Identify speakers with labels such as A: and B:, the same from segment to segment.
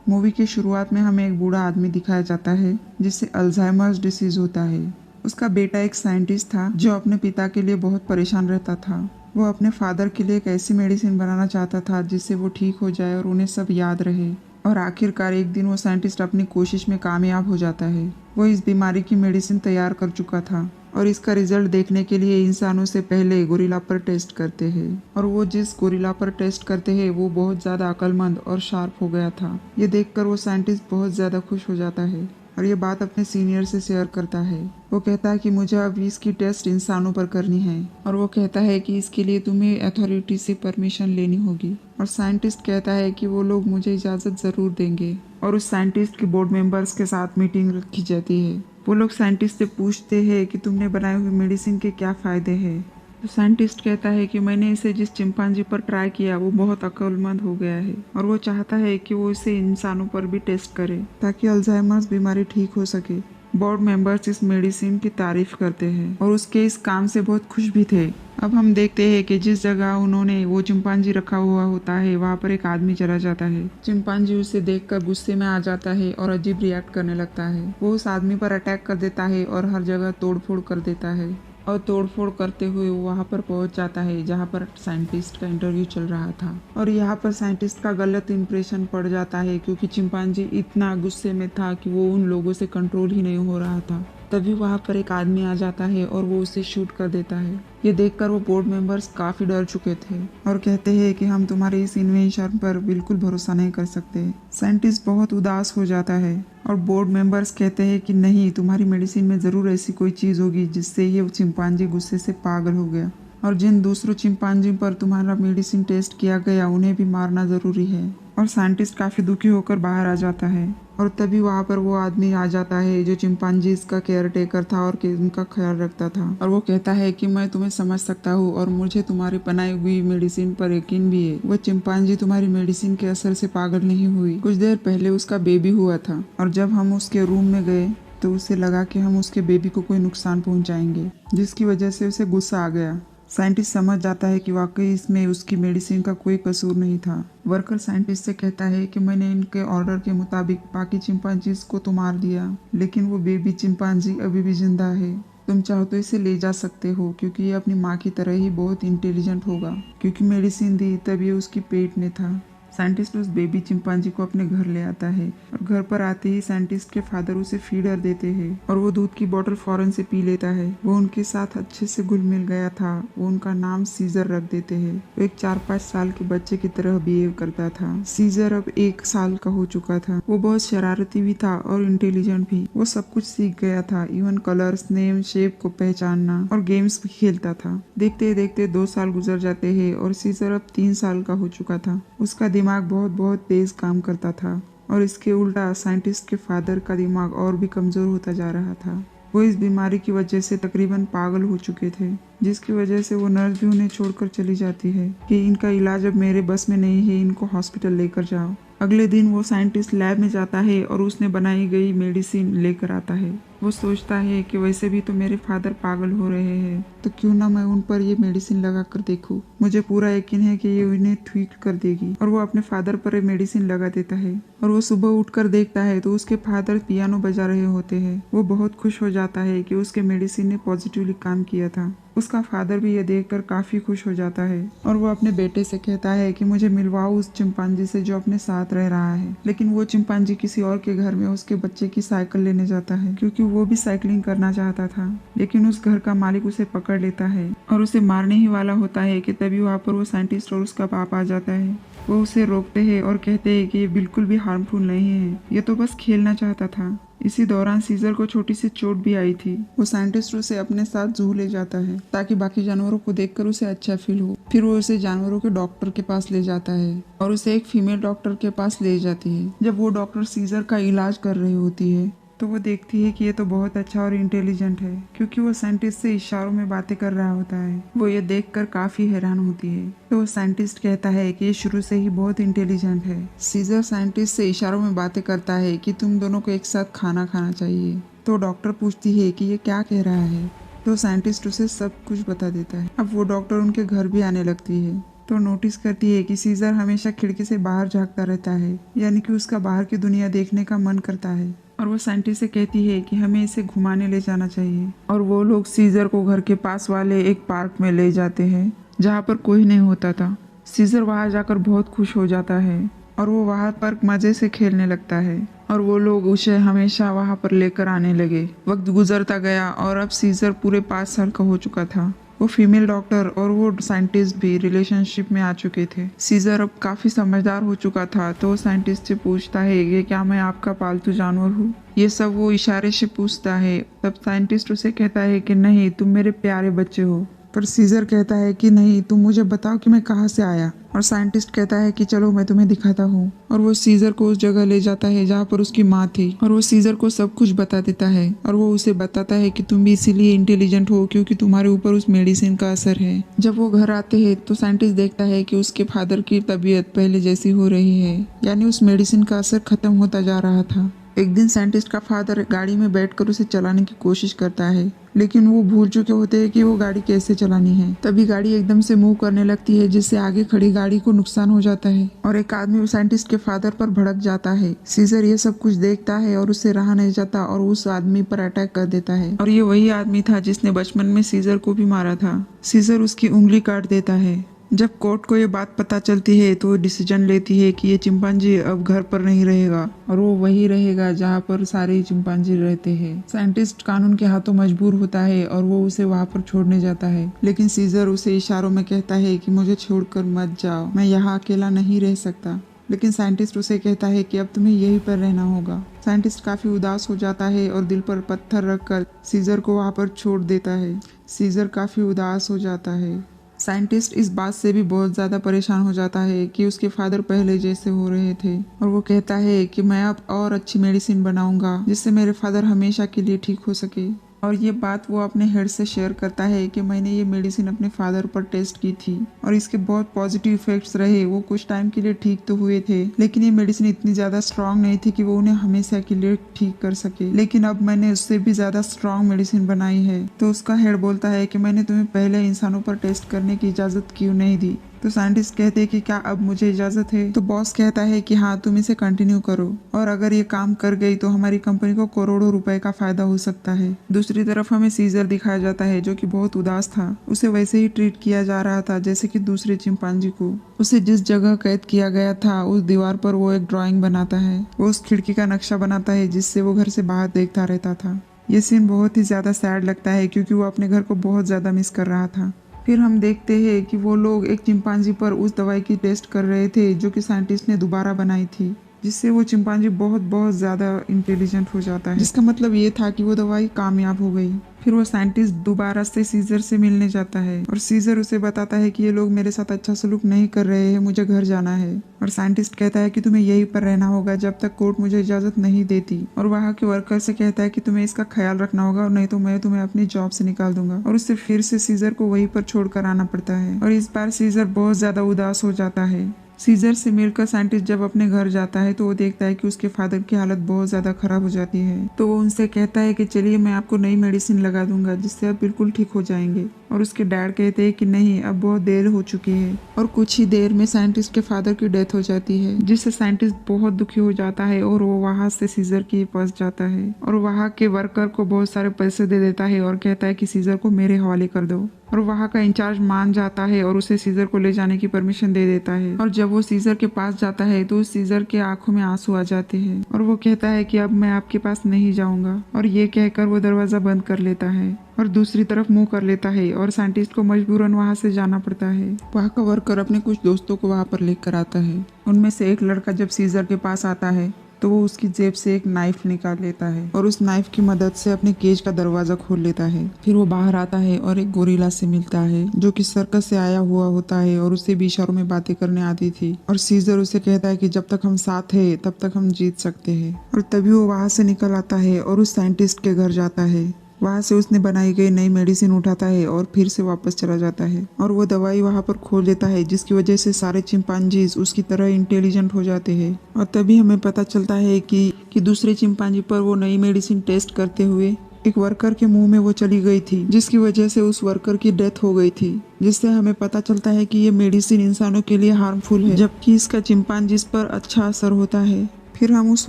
A: Movie की शुरुआत में हमें एक बूढ़ा आदमी दिखाया जाता है जिसे अल्जाइमर्स डिसीज होता है। उसका बेटा एक साइंटिस्ट था जो अपने पिता के लिए बहुत परेशान रहता था। वो अपने फादर के लिए एक ऐसी मेडिसिन बनाना चाहता था जिससे वो ठीक हो जाए और उन्हें सब याद रहे। और आखिरकार एक दिन वो साइंटिस्ट अपनी कोशिश में कामयाब हो जाता है। वो इस बीमारी की मेडिसिन तैयार कर चुका था और इसका रिजल्ट देखने के लिए इंसानों से पहले गोरिल्ला पर टेस्ट करते हैं। और वो जिस गोरिल्ला पर टेस्ट करते हैं वो बहुत ज़्यादा अक्लमंद और शार्प हो गया था। ये देखकर वो साइंटिस्ट बहुत ज़्यादा खुश हो जाता है और ये बात अपने सीनियर से शेयर करता है। वो कहता है कि मुझे अब इसकी टेस्ट इंसानों पर करनी है और वो कहता है कि इसके लिए तुम्हें अथॉरिटी से परमिशन लेनी होगी। और साइंटिस्ट कहता है कि वो लोग मुझे इजाज़त ज़रूर देंगे। और उस साइंटिस्ट के बोर्ड मेंबर्स के साथ मीटिंग रखी जाती है। वो लोग साइंटिस्ट से पूछते हैं कि तुमने बनाई हुई मेडिसिन के क्या फ़ायदे हैं। तो साइंटिस्ट कहता है कि मैंने इसे जिस चिंपांजी पर ट्राई किया वो बहुत अक्लमंद हो गया है और वो चाहता है कि वो इसे इंसानों पर भी टेस्ट करे ताकि अल्जाइमर्स बीमारी ठीक हो सके। बोर्ड मेंबर्स इस मेडिसिन की तारीफ करते हैं और उसके इस काम से बहुत खुश भी थे। अब हम देखते हैं कि जिस जगह उन्होंने वो चिंपांजी रखा हुआ होता है वहाँ पर एक आदमी चला जाता है। चिंपांजी उसे देखकर गुस्से में आ जाता है और अजीब रिएक्ट करने लगता है। वो उस आदमी पर अटैक कर देता है और हर जगह तोड़फोड़ कर देता है और तोड़फोड़ करते हुए वो वहाँ पर पहुँच जाता है जहाँ पर साइंटिस्ट का इंटरव्यू चल रहा था। और यहाँ पर साइंटिस्ट का गलत इंप्रेशन पड़ जाता है क्योंकि चिंपांजी इतना गुस्से में था कि वो उन लोगों से कंट्रोल ही नहीं हो रहा था। तभी वहाँ पर एक आदमी आ जाता है और वो उसे शूट कर देता है। ये देखकर वो बोर्ड मेंबर्स काफ़ी डर चुके थे और कहते हैं कि हम तुम्हारे इस इन्वेंशन पर बिल्कुल भरोसा नहीं कर सकते। साइंटिस्ट बहुत उदास हो जाता है और बोर्ड मेंबर्स कहते हैं कि नहीं, तुम्हारी मेडिसिन में ज़रूर ऐसी कोई चीज़ होगी जिससे ये चिंपांजी गुस्से से पागल हो गया। और जिन दूसरों चिंपांजी पर तुम्हारा मेडिसिन टेस्ट किया गया उन्हें भी मारना ज़रूरी है। और साइंटिस्ट काफ़ी दुखी होकर बाहर आ जाता है और तभी वहाँ पर वो आदमी आ जाता है जो चिंपांजीज का केयर टेकर था और उनका ख्याल रखता था। और वो कहता है कि मैं तुम्हें समझ सकता हूँ और मुझे तुम्हारी बनाई हुई मेडिसिन पर यकीन भी है। वो चिंपांजी तुम्हारी मेडिसिन के असर से पागल नहीं हुई। कुछ देर पहले उसका बेबी हुआ था और जब हम उसके रूम में गए तो उसे लगा कि हम उसके बेबी को कोई नुकसान पहुँचाएंगे, जिसकी वजह से उसे गुस्सा आ गया। साइंटिस्ट समझ जाता है कि वाकई इसमें उसकी मेडिसिन का कोई कसूर नहीं था। वर्कर साइंटिस्ट से कहता है कि मैंने इनके ऑर्डर के मुताबिक बाकी चिंपांजीज को तो मार दिया, लेकिन वो बेबी चिंपांजी अभी भी जिंदा है। तुम चाहो तो इसे ले जा सकते हो क्योंकि ये अपनी माँ की तरह ही बहुत इंटेलिजेंट होगा। क्योंकि मेडिसिन दी तब ये उसकी पेट में था। साइंटिस्ट उस बेबी चिंपांजी को अपने घर ले आता है और घर पर आते ही साइंटिस्ट के फादर उसे फीडर देते हैं और वो दूध की बोतल फौरन से पी लेता है। वो उनके साथ अच्छे से घुल मिल गया था। वो उनका नाम सीजर रख देते हैं। वो एक 4-5 साल के बच्चे की तरह बिहेव करता था। सीजर अब 1 साल का हो चुका था। वो बहुत शरारती भी था और इंटेलिजेंट भी। वो सब कुछ सीख गया था, इवन कलर्स, नेम, शेप को पहचानना और गेम्स भी खेलता था। देखते देखते 2 साल गुजर जाते हैं और सीजर अब 3 साल का हो चुका था। उसका दिमाग बहुत तेज काम करता था और इसके उल्टा साइंटिस्ट के फादर का दिमाग और भी कमजोर होता जा रहा था। वो इस बीमारी की वजह से तकरीबन पागल हो चुके थे, जिसकी वजह से वो नर्स भी उन्हें छोड़कर चली जाती है कि इनका इलाज अब मेरे बस में नहीं है, इनको हॉस्पिटल लेकर जाओ। अगले दिन वो साइंटिस्ट लैब में जाता है और उसने बनाई गई मेडिसिन लेकर आता है। वो सोचता है कि वैसे भी तो मेरे फादर पागल हो रहे हैं, तो क्यों ना मैं उन पर ये मेडिसिन लगा कर देखूं। मुझे पूरा यकीन है कि ये उन्हें ठीक कर देगी। और वो अपने फादर पर मेडिसिन लगा देता है और वो सुबह उठकर देखता है तो उसके फादर पियानो बजा रहे होते हैं। वो बहुत खुश हो जाता है कि उसके मेडिसिन ने पॉजिटिवली काम किया था। उसका फादर भी ये देखकर काफी खुश हो जाता है और वो अपने बेटे से कहता है कि मुझे मिलवाओ उस चिंपांजी से जो अपने साथ रह रहा है। लेकिन वो चिंपांजी किसी और के घर में उसके बच्चे की साइकिल लेने जाता है क्योंकि वो भी साइकिलिंग करना चाहता था। लेकिन उस घर का मालिक उसे पकड़ लेता है और उसे मारने ही वाला होता है कि तभी वहाँ पर वो साइंटिस्ट और उसका बाप आ जाता है। वो उसे रोकते हैं और कहते हैं कि ये बिल्कुल भी हार्मफुल नहीं है, ये तो बस खेलना चाहता था। इसी दौरान सीजर को छोटी सी चोट भी आई थी। वो साइंटिस्ट उसे अपने साथ जू ले जाता है ताकि बाकी जानवरों को देखकर उसे अच्छा फील हो। फिर वो उसे जानवरों के डॉक्टर के पास ले जाता है और उसे एक फीमेल डॉक्टर के पास ले जाती है। जब वो डॉक्टर सीजर का इलाज कर रही होती है तो वो देखती है कि ये तो बहुत अच्छा और इंटेलिजेंट है, क्योंकि वो साइंटिस्ट से इशारों में बातें कर रहा होता है। वो ये देखकर काफी हैरान होती है। तो वो साइंटिस्ट कहता है कि ये शुरू से ही बहुत इंटेलिजेंट है। सीजर साइंटिस्ट से इशारों में बातें करता है कि तुम दोनों को एक साथ खाना खाना चाहिए। तो डॉक्टर पूछती है कि ये क्या कह रहा है, तो साइंटिस्ट उसे सब कुछ बता देता है। अब वो डॉक्टर उनके घर भी आने लगती है तो नोटिस करती है कि सीजर हमेशा खिड़की से बाहर झांकता रहता है, यानी कि उसका बाहर की दुनिया देखने का मन करता है। और वो साइंटिस्ट से कहती है कि हमें इसे घुमाने ले जाना चाहिए। और वो लोग सीजर को घर के पास वाले एक पार्क में ले जाते हैं जहाँ पर कोई नहीं होता था। सीजर वहाँ जाकर बहुत खुश हो जाता है और वो वहाँ पर मजे से खेलने लगता है और वो लोग उसे हमेशा वहाँ पर लेकर आने लगे। वक्त गुजरता गया और अब सीजर पूरे 5 साल का हो चुका था। वो फीमेल डॉक्टर और वो साइंटिस्ट भी रिलेशनशिप में आ चुके थे। सीजर अब काफी समझदार हो चुका था, तो वो साइंटिस्ट से पूछता है ये क्या मैं आपका पालतू जानवर हूँ? ये सब वो इशारे से पूछता है। तब साइंटिस्ट उसे कहता है कि नहीं, तुम मेरे प्यारे बच्चे हो। पर सीजर कहता है कि नहीं, तुम मुझे बताओ कि मैं कहाँ से आया। और साइंटिस्ट कहता है कि चलो मैं तुम्हें दिखाता हूँ। और वो सीजर को उस जगह ले जाता है जहाँ पर उसकी माँ थी और वो सीजर को सब कुछ बता देता है। और वो उसे बताता है कि तुम भी इसीलिए इंटेलिजेंट हो क्योंकि तुम्हारे ऊपर उस मेडिसिन का असर है। जब वो घर आते हैं तो साइंटिस्ट देखता है कि उसके फादर की तबीयत पहले जैसी हो रही है, यानी उस मेडिसिन का असर खत्म होता जा रहा था। एक दिन साइंटिस्ट का फादर गाड़ी में बैठकर उसे चलाने की कोशिश करता है, लेकिन वो भूल चुके होते हैं कि वो गाड़ी कैसे चलानी है। तभी गाड़ी एकदम से मूव करने लगती है, जिससे आगे खड़ी गाड़ी को नुकसान हो जाता है और एक आदमी साइंटिस्ट के फादर पर भड़क जाता है। सीजर ये सब कुछ देखता है और उससे रहा नहीं जाता और उस आदमी पर अटैक कर देता है। और ये वही आदमी था जिसने बचपन में सीजर को भी मारा था। सीजर उसकी उंगली काट देता है। जब कोर्ट को ये बात पता चलती है तो वो डिसीजन लेती है कि ये चिंपांजी अब घर पर नहीं रहेगा और वो वही रहेगा जहाँ पर सारे चिंपांजी रहते हैं। साइंटिस्ट कानून के हाथों मजबूर होता है और वो उसे वहाँ पर छोड़ने जाता है, लेकिन सीजर उसे इशारों में कहता है कि मुझे छोड़कर मत जाओ, मैं यहाँ अकेला नहीं रह सकता। लेकिन साइंटिस्ट उसे कहता है कि अब तुम्हें यहीं पर रहना होगा। साइंटिस्ट काफी उदास हो जाता है और दिल पर पत्थर रखकर सीजर को वहाँ पर छोड़ देता है। सीजर काफी उदास हो जाता है। साइंटिस्ट इस बात से भी बहुत ज़्यादा परेशान हो जाता है कि उसके फादर पहले जैसे हो रहे थे और वो कहता है कि मैं अब और अच्छी मेडिसिन बनाऊंगा जिससे मेरे फादर हमेशा के लिए ठीक हो सके। और ये बात वो अपने हेड से शेयर करता है कि मैंने ये मेडिसिन अपने फादर पर टेस्ट की थी और इसके बहुत पॉजिटिव इफेक्ट्स रहे। वो कुछ टाइम के लिए ठीक तो हुए थे, लेकिन ये मेडिसिन इतनी ज़्यादा स्ट्रांग नहीं थी कि वो उन्हें हमेशा के लिए ठीक कर सके। लेकिन अब मैंने उससे भी ज़्यादा स्ट्रांग मेडिसिन बनाई है। तो उसका हेड बोलता है कि मैंने तुम्हें पहले इंसानों पर टेस्ट करने की इजाज़त क्यों नहीं दी? तो साइंटिस्ट कहते हैं कि क्या अब मुझे इजाज़त है? तो बॉस कहता है कि हाँ, तुम इसे कंटिन्यू करो और अगर ये काम कर गई तो हमारी कंपनी को करोड़ों रुपए का फायदा हो सकता है। दूसरी तरफ हमें सीजर दिखाया जाता है जो कि बहुत उदास था। उसे वैसे ही ट्रीट किया जा रहा था जैसे कि दूसरे चिंपांजी को। उसे जिस जगह कैद किया गया था उस दीवार पर वो एक ड्राइंग बनाता है। वो उस खिड़की का नक्शा बनाता है जिससे वो घर से बाहर देखता रहता था। ये सीन बहुत ही ज्यादा सैड लगता है क्योंकि वो अपने घर को बहुत ज्यादा मिस कर रहा था। फिर हम देखते हैं कि वो लोग एक चिंपांजी पर उस दवाई की टेस्ट कर रहे थे जो कि साइंटिस्ट ने दोबारा बनाई थी, जिससे वो चिंपांजी बहुत ज़्यादा इंटेलिजेंट हो जाता है, जिसका मतलब ये था कि वो दवाई कामयाब हो गई। फिर वो साइंटिस्ट दोबारा से सीजर से मिलने जाता है और सीजर उसे बताता है कि ये लोग मेरे साथ अच्छा सलूक नहीं कर रहे हैं, मुझे घर जाना है। और साइंटिस्ट कहता है कि तुम्हें यहीं पर रहना होगा जब तक कोर्ट मुझे इजाज़त नहीं देती। और वहाँ के वर्कर से कहता है कि तुम्हें इसका ख्याल रखना होगा और नहीं तो मैं तुम्हें अपनी जॉब से निकाल दूंगा। और उससे फिर से सीजर को वहीं पर छोड़कर आना पड़ता है और इस बार सीजर बहुत ज़्यादा उदास हो जाता है। सीजर से मिलकर साइंटिस्ट जब अपने घर जाता है तो वो देखता है कि उसके फादर की हालत बहुत ज़्यादा खराब हो जाती है। तो वो उनसे कहता है कि चलिए मैं आपको नई मेडिसिन लगा दूंगा जिससे आप बिल्कुल ठीक हो जाएंगे। और उसके डैड कहते हैं कि नहीं, अब बहुत देर हो चुकी है। और कुछ ही देर में साइंटिस्ट के फादर की डेथ हो जाती है, जिससे साइंटिस्ट बहुत दुखी हो जाता है और वो वहाँ से सीजर के पास जाता है और वहाँ के वर्कर को बहुत सारे पैसे दे देता है और कहता है कि सीजर को मेरे हवाले कर दो। और वहाँ का इंचार्ज मान जाता है और उसे सीजर को ले जाने की परमिशन दे देता है। और जब वो सीजर के पास जाता है तो सीजर के आंखों में आंसू आ जाते हैं और वो कहता है कि अब मैं आपके पास नहीं जाऊंगा। और ये कहकर वो दरवाजा बंद कर लेता है और दूसरी तरफ मुंह कर लेता है और साइंटिस्ट को मजबूरन वहाँ से जाना पड़ता है। वहाँ का वर्कर अपने कुछ दोस्तों को वहाँ पर लेकर आता है। उनमें से एक लड़का जब सीजर के पास आता है तो वो उसकी जेब से एक नाइफ निकाल लेता है और उस नाइफ की मदद से अपने केज का दरवाजा खोल लेता है। फिर वो बाहर आता है और एक गोरिल्ला से मिलता है जो कि सर्कस से आया हुआ होता है और उससे भी इशारों में बातें करने आती थी। और सीजर उसे कहता है कि जब तक हम साथ हैं तब तक हम जीत सकते हैं। और तभी वो वहाँ से निकल आता है और उस साइंटिस्ट के घर जाता है। वहाँ से उसने बनाई गई नई मेडिसिन उठाता है और फिर से वापस चला जाता है और वो दवाई वहाँ पर खोल देता है जिसकी वजह से सारे चिंपांजीज उसकी तरह इंटेलिजेंट हो जाते हैं। और तभी हमें पता चलता है कि दूसरे चिंपांजी पर वो नई मेडिसिन टेस्ट करते हुए एक वर्कर के मुंह में वो चली गई थी, जिसकी वजह से उस वर्कर की डेथ हो गई थी, जिससे हमें पता चलता है कि ये मेडिसिन इंसानों के लिए हार्मफुल है, जबकि इसका चिंपांजीज पर अच्छा असर होता है। फिर हम उस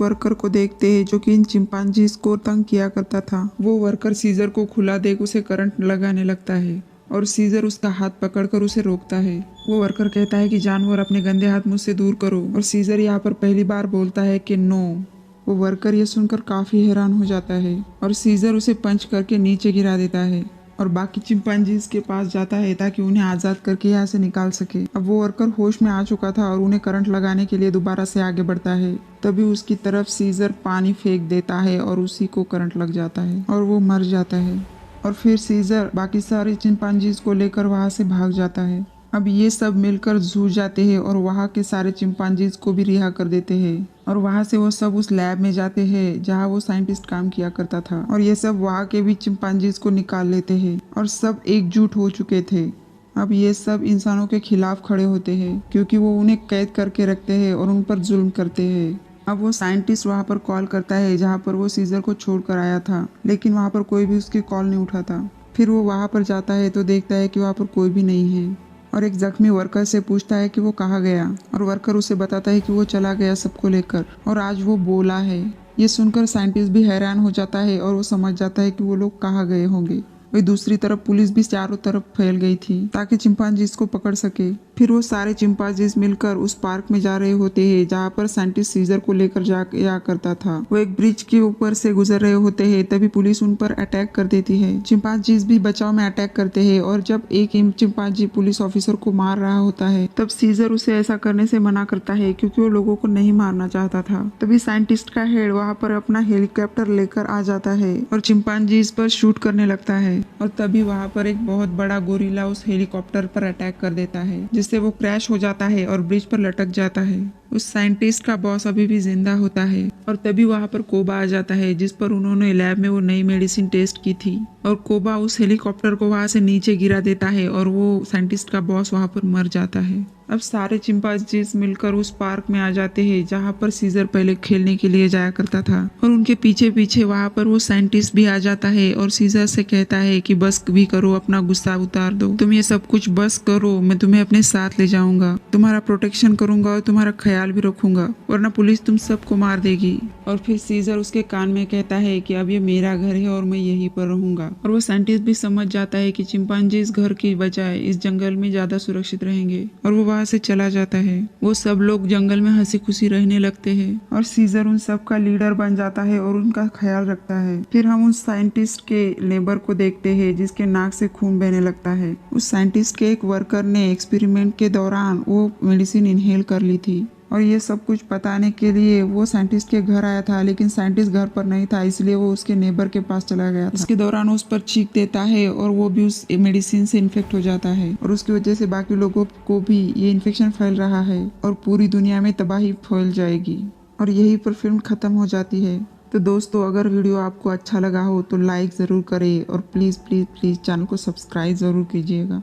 A: वर्कर को देखते हैं जो कि इन चिंपांजीज को तंग किया करता था। वो वर्कर सीजर को खुला देख उसे करंट लगाने लगता है और सीजर उसका हाथ पकड़कर उसे रोकता है। वो वर्कर कहता है कि जानवर अपने गंदे हाथ मुझसे दूर करो, और सीजर यहाँ पर पहली बार बोलता है कि नो। वो वर्कर ये सुनकर काफी हैरान हो जाता है और सीजर उसे पंच करके नीचे गिरा देता है और बाकी चिंपांजीज के पास जाता है ताकि उन्हें आजाद करके यहाँ से निकाल सके। अब वो वर्कर होश में आ चुका था और उन्हें करंट लगाने के लिए दोबारा से आगे बढ़ता है। तभी उसकी तरफ सीजर पानी फेंक देता है और उसी को करंट लग जाता है और वो मर जाता है। और फिर सीजर बाकी सारे चिंपांजीज को लेकर वहाँ से भाग जाता है। अब ये सब मिलकर जू जाते हैं और वहाँ के सारे चिंपांजीज को भी रिहा कर देते हैं और वहाँ से वो सब उस लैब में जाते हैं जहाँ वो साइंटिस्ट काम किया करता था, और ये सब वहाँ के भी चिंपांजीज को निकाल लेते हैं और सब एकजुट हो चुके थे। अब ये सब इंसानों के खिलाफ खड़े होते हैं क्योंकि वो उन्हें कैद करके रखते हैं और उन पर जुल्म करते हैं। अब वो साइंटिस्ट वहाँ पर कॉल करता है जहाँ पर वो सीजर को छोड़कर आया था, लेकिन वहाँ पर कोई भी उसकी कॉल नहीं उठाता। फिर वो वहाँ पर जाता है तो देखता है कि वहाँ पर कोई भी नहीं है और एक जख्मी वर्कर से पूछता है कि वो कहाँ गया, और वर्कर उसे बताता है कि वो चला गया सबको लेकर और आज वो बोला है। ये सुनकर साइंटिस्ट भी हैरान हो जाता है और वो समझ जाता है कि वो लोग कहाँ गए होंगे। वही दूसरी तरफ पुलिस भी चारों तरफ फैल गई थी ताकि चिंपांजीज को पकड़ सके। फिर वो सारे चिंपांजीज मिलकर उस पार्क में जा रहे होते हैं जहाँ पर साइंटिस्ट सीजर को लेकर जा करता था। वो एक ब्रिज के ऊपर से गुजर रहे होते हैं, तभी पुलिस उन पर अटैक कर देती है। चिंपांजीज भी बचाव में अटैक करते हैं और जब एक चिंपांजी पुलिस ऑफिसर को मार रहा होता है तब सीजर उसे ऐसा करने से मना करता है क्योंकि वो लोगों को नहीं मारना चाहता था। तभी साइंटिस्ट का हेड वहाँ पर अपना हेलीकॉप्टर लेकर आ जाता है और चिंपांजीज पर शूट करने लगता है, और तभी वहाँ पर एक बहुत बड़ा गोरिल्ला उस हेलीकॉप्टर पर अटैक कर देता है जिससे वो क्रैश हो जाता है और ब्रिज पर लटक जाता है। उस साइंटिस्ट का बॉस अभी भी जिंदा होता है और तभी वहाँ पर कोबा आ जाता है जिस पर उन्होंने लैब में वो नई मेडिसिन टेस्ट की थी, और कोबा उस हेलीकॉप्टर को वहाँ से नीचे गिरा देता है और वो साइंटिस्ट का बॉस वहाँ पर मर जाता है। अब सारे चिंपांजीज मिलकर उस पार्क में आ जाते हैं जहाँ पर सीजर पहले खेलने के लिए जाया करता था, और उनके पीछे पीछे वहाँ पर वो साइंटिस्ट भी आ जाता है और सीजर से कहता है कि बस भी करो, अपना गुस्सा उतार दो, तुम ये सब कुछ बस करो, मैं तुम्हें अपने साथ ले जाऊंगा, तुम्हारा प्रोटेक्शन करूंगा और तुम्हारा ख्याल भी रखूंगा, वरना पुलिस तुम सबको मार देगी। और फिर सीजर उसके कान में कहता है कि अब ये मेरा घर है और मैं यहीं पर रहूंगा, और वो साइंटिस्ट भी समझ जाता है कि चिंपांजीज घर की बजाय इस जंगल में ज्यादा सुरक्षित रहेंगे, और वो वहाँ से चला जाता है। वो सब लोग जंगल में हंसी खुशी रहने लगते हैं और सीजर उन सब का लीडर बन जाता है और उनका ख्याल रखता है। फिर हम उस साइंटिस्ट के नेबर को देखते हैं जिसके नाक से खून बहने लगता है। उस साइंटिस्ट के एक वर्कर ने एक्सपेरिमेंट के दौरान वो मेडिसिन इनहेल कर ली थी, और ये सब कुछ बताने के लिए वो साइंटिस्ट के घर आया था, लेकिन साइंटिस्ट घर पर नहीं था, इसलिए वो उसके नेबर के पास चला गया था। इसके दौरान उस पर चीख देता है और वो भी उस मेडिसिन से इन्फेक्ट हो जाता है, और उसकी वजह से बाकी लोगों को भी ये इन्फेक्शन फैल रहा है और पूरी दुनिया में तबाही फैल जाएगी, और यहीं पर फिल्म खत्म हो जाती है। तो दोस्तों, अगर वीडियो आपको अच्छा लगा हो तो लाइक ज़रूर करें और प्लीज़ प्लीज़ प्लीज़ चैनल को सब्सक्राइब ज़रूर कीजिएगा।